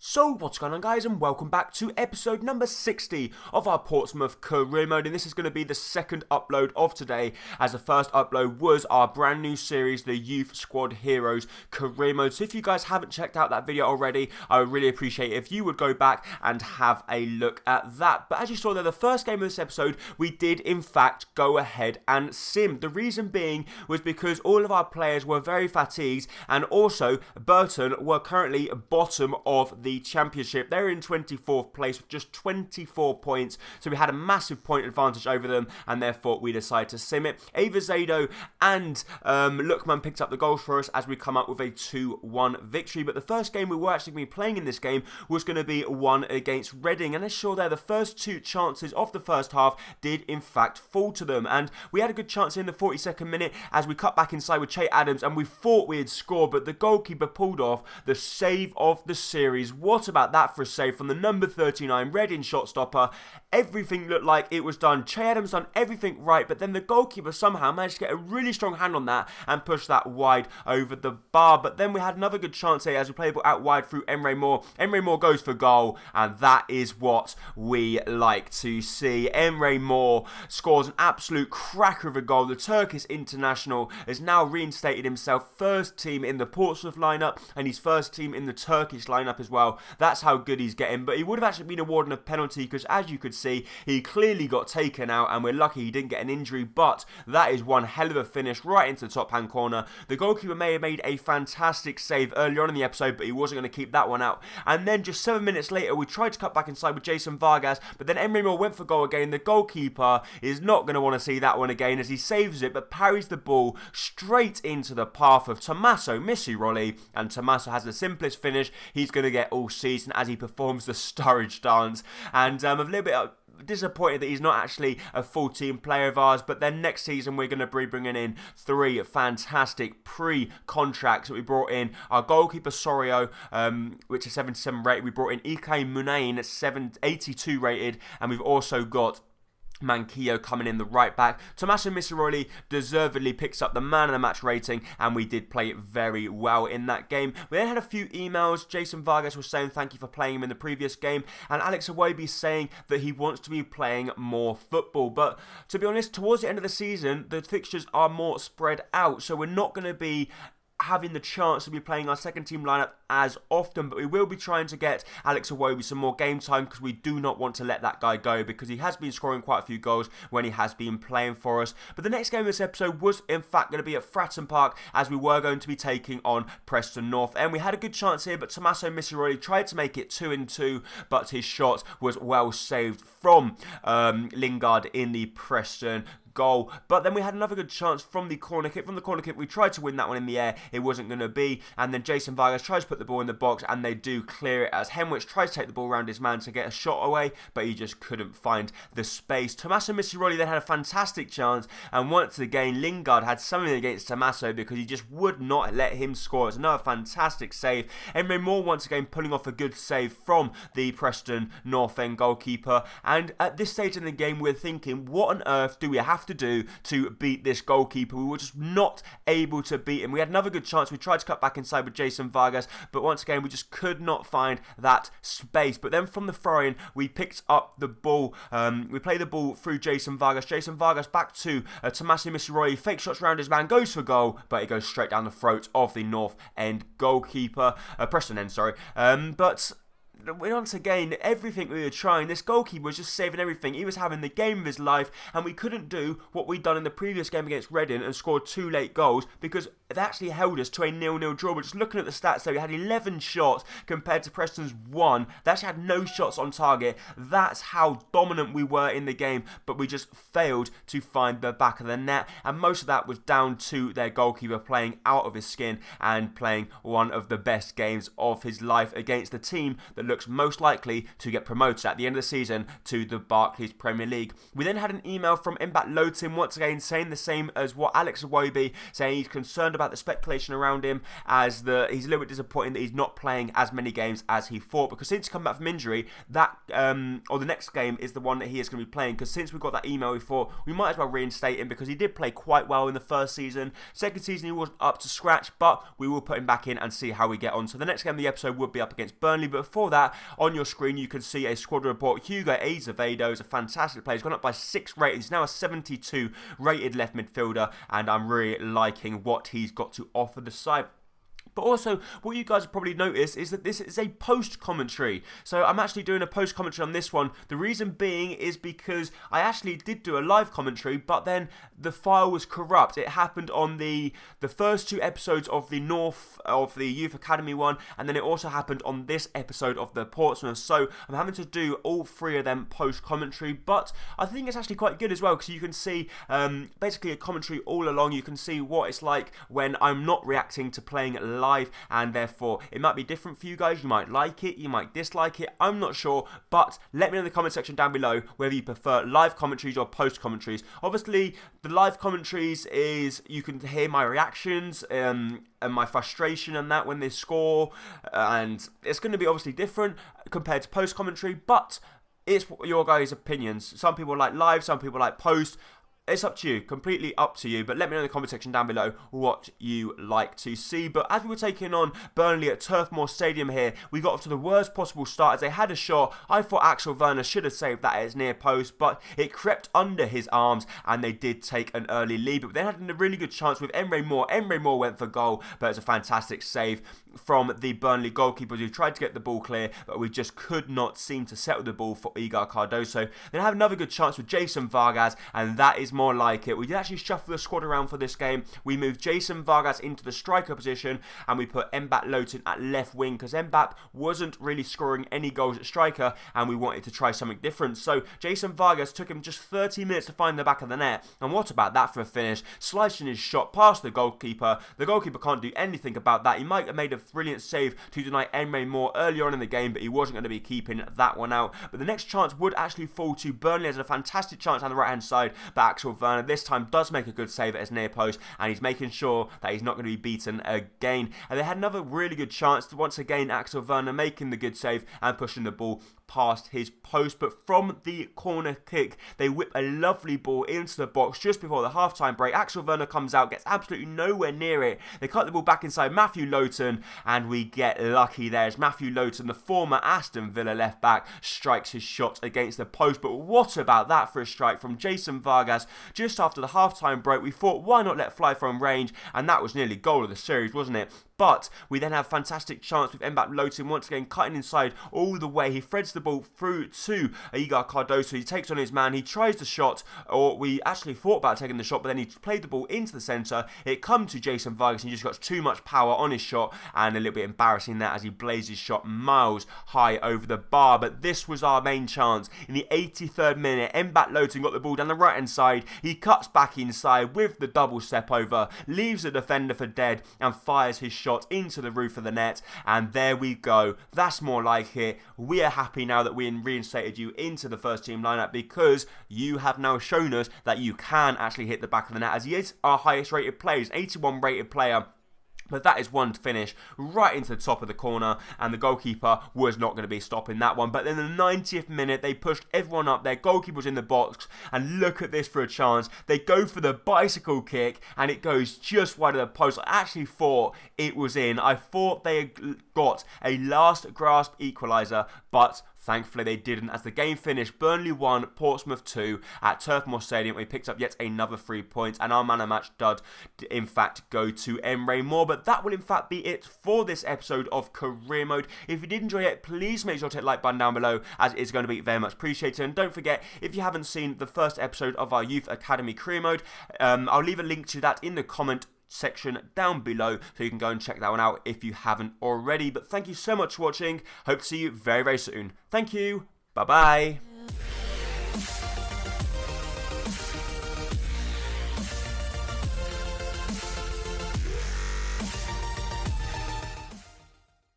So what's going on, guys, and welcome back to episode number 60 of our Portsmouth career mode, and this is going to be the second upload of today, as the first upload was our brand new series, the Youth Squad Heroes career mode. So if you guys haven't checked out that video already, I would really appreciate it if you would go back and have a look at that. But as you saw there, the first game of this episode, we did in fact go ahead and sim. The reason being was because all of our players were very fatigued, and also Burton were currently bottom of the championship. They're in 24th place with just 24 points, so we had a massive point advantage over them, and therefore we decided to sim it. Ava Zado and Lookman picked up the goals for us as we come up with a 2-1 victory. But the first game we were actually going to be playing in this game was going to be one against Reading, and as sure there, the first two chances of the first half did in fact fall to them, and we had a good chance in the 42nd minute as we cut back inside with Che Adams, and we thought we had scored, but the goalkeeper pulled off the save of the series. What about that for a save from the number 39 Reading shot stopper? Everything looked like it was done. Che Adams done everything right, but then the goalkeeper somehow managed to get a really strong hand on that and push that wide over the bar. But then we had another good chance here as we played it out wide through Emre Moore. Emre Moore goes for goal, and that is what we like to see. Emre Moore scores an absolute cracker of a goal. The Turkish international has now reinstated himself first team in the Portsmouth lineup, and he's first team in the Turkish lineup as well. That's how good he's getting. But he would have actually been awarded a penalty because, as you could see, he clearly got taken out, and we're lucky he didn't get an injury. But that is one hell of a finish right into the top hand corner. The goalkeeper may have made a fantastic save earlier on in the episode, but he wasn't going to keep that one out. And then just 7 minutes later, we tried to cut back inside with Jason Vargas, but then Emre Moore went for goal again. The goalkeeper is not going to want to see that one again as he saves it, but parries the ball straight into the path of Tommaso Missiroli, and Tommaso has the simplest finish he's going to get all season as he performs the Sturridge dance. And I'm a little bit disappointed that he's not actually a full team player of ours, but then next season we're going to be bringing in three fantastic pre-contracts that we brought in. Our goalkeeper Sorio, which is 77 rated. We brought in Ike Munain at 82 rated, and we've also got Manquillo coming in the right back. Tommaso Missiroli deservedly picks up the man of the match rating, and we did play very well in that game. We then had a few emails. Jason Vargas was saying thank you for playing him in the previous game, and Alex Iwobi saying that he wants to be playing more football. But to be honest, towards the end of the season, the fixtures are more spread out, so we're not going to be having the chance to be playing our second team lineup as often, but we will be trying to get Alex Iwobi some more game time because we do not want to let that guy go, because he has been scoring quite a few goals when he has been playing for us. But the next game of this episode was in fact going to be at Fratton Park, as we were going to be taking on Preston North, and we had a good chance here, but Tommaso Missiroli tried to make it 2-2, but his shot was well saved from Lingard in the Preston goal. But then we had another good chance from the corner kick. From the corner kick, we tried to win that one in the air. It wasn't going to be. And then Jason Vargas tries to put the ball in the box, and they do clear it as Henwich tries to take the ball around his man to get a shot away, but he just couldn't find the space. Tommaso Missiroli then had a fantastic chance, and once again, Lingard had something against Tommaso because he just would not let him score. It's another fantastic save. Emre Moore once again pulling off a good save from the Preston North End goalkeeper. And at this stage in the game, we're thinking, what on earth do we have to do to beat this goalkeeper? We were just not able to beat him. We had another good chance. We tried to cut back inside with Jason Vargas, but once again we just could not find that space. But then from the throw-in, we picked up the ball. We played the ball through Jason Vargas. Jason Vargas back to Tommaso Missiroli. Fake shots around his man, goes for goal, but it goes straight down the throat of the North End goalkeeper. Preston End, sorry. But once again, everything we were trying, this goalkeeper was just saving everything. He was having the game of his life, and we couldn't do what we'd done in the previous game against Reading and scored 2 late goals, because it actually held us to a 0-0 draw. But just looking at the stats there, we had 11 shots compared to Preston's 1. They actually had no shots on target. That's how dominant we were in the game, but we just failed to find the back of the net, and most of that was down to their goalkeeper playing out of his skin and playing one of the best games of his life against the team that looks most likely to get promoted at the end of the season to the Barclays Premier League. We then had an email from Mbat Lotin once again saying the same as what Alex Iwobi, saying he's concerned about the speculation around him, as he's a little bit disappointed that he's not playing as many games as he thought, because since he come back from injury, that or the next game is the one that he is going to be playing, because since we got that email, we thought we might as well reinstate him, because he did play quite well in the first season. Second season he wasn't up to scratch, but we will put him back in and see how we get on. So the next game of the episode would be up against Burnley, but before that, on your screen you can see a squad report. Hugo Azevedo is a fantastic player. He's gone up by 6 ratings. He's now a 72 rated left midfielder, and I'm really liking what he's got to offer the side. But also, what you guys have probably noticed is that this is a post-commentary. So I'm actually doing a post-commentary on this one. The reason being is because I actually did do a live commentary, but then the file was corrupt. It happened on the first 2 episodes of the Youth Academy one, and then it also happened on this episode of the Portsmouth. So I'm having to do all 3 of them post-commentary, but I think it's actually quite good as well, because you can see basically a commentary all along. You can see what it's like when I'm not reacting to playing live, and therefore it might be different for you guys. You might like it, you might dislike it, I'm not sure, but let me know in the comment section down below whether you prefer live commentaries or post commentaries. Obviously the live commentaries is you can hear my reactions and my frustration and that when they score, and it's going to be obviously different compared to post commentary, but it's your guys' opinions. Some people like live, some people like post. It's up to you, completely up to you, but let me know in the comment section down below what you like to see. But as we were taking on Burnley at Turf Moor Stadium here, we got off to the worst possible start as they had a shot. I thought Axel Werner should have saved that at his near post, but it crept under his arms and they did take an early lead. But they had a really good chance with Emre Moore. Emre Moore went for goal, but it's a fantastic save from the Burnley goalkeepers who tried to get the ball clear, but we just could not seem to settle the ball for Igor Cardoso. Then have another good chance with Jason Vargas, and that is more like it. We did actually shuffle the squad around for this game. We moved Jason Vargas into the striker position, and we put Mbappe Lowton at left wing, because Mbappe wasn't really scoring any goals at striker, and we wanted to try something different. So Jason Vargas took him just 30 minutes to find the back of the net, and what about that for a finish? Slicing his shot past the goalkeeper. The goalkeeper can't do anything about that. He might have made a brilliant save to deny Emre Moore earlier on in the game, but he wasn't going to be keeping that one out. But the next chance would actually fall to Burnley. Has a fantastic chance on the right hand side, but Axel Werner this time does make a good save at his near post, and he's making sure that he's not going to be beaten again. And they had another really good chance, once again Axel Werner making the good save and pushing the ball past his post, but from the corner kick they whip a lovely ball into the box just before the half-time break. Axel Werner comes out, gets absolutely nowhere near it. They cut the ball back inside Matthew Lowton, and we get lucky there as Matthew Lowton, the former Aston Villa left back, strikes his shot against the post. But what about that for a strike from Jason Vargas just after the half-time break? We thought, why not let fly from range, and that was nearly goal of the series, wasn't it? But we then have a fantastic chance with Mbappe Lowton once again cutting inside all the way. He threads the ball through to Igor Cardoso. He takes on his man. He tries the shot, or we actually thought about taking the shot, but then he played the ball into the centre. It come to Jason Vargas, and he just got too much power on his shot, and a little bit embarrassing that as he blazed his shot miles high over the bar. But this was our main chance. In the 83rd minute, Mbappe Lowton got the ball down the right hand side. He cuts back inside with the double step over, leaves the defender for dead, and fires his shot into the roof of the net. And there we go. That's more like it. We are happy now that we reinstated you into the first team lineup, because you have now shown us that you can actually hit the back of the net, as he is our highest rated player. He's an 81 rated player. But that is one finish right into the top of the corner, and the goalkeeper was not going to be stopping that one. But then in the 90th minute, they pushed everyone up. Their goalkeeper was in the box, and look at this for a chance. They go for the bicycle kick, and it goes just wide of the post. I actually thought it was in. I thought they had got a last grasp equaliser, but thankfully they didn't. As the game finished, Burnley 1, Portsmouth 2 at Turf Moor Stadium. We picked up yet another 3 points, and our man of match did in fact go to Emre Moore. But that will in fact be it for this episode of Career Mode. If you did enjoy it, please make sure to hit the like button down below, as it is going to be very much appreciated. And don't forget, if you haven't seen the first episode of our Youth Academy Career Mode, I'll leave a link to that in the comment section down below, so you can go and check that one out if you haven't already. But thank you so much for watching. Hope to see you very, very soon. Thank you. Bye bye.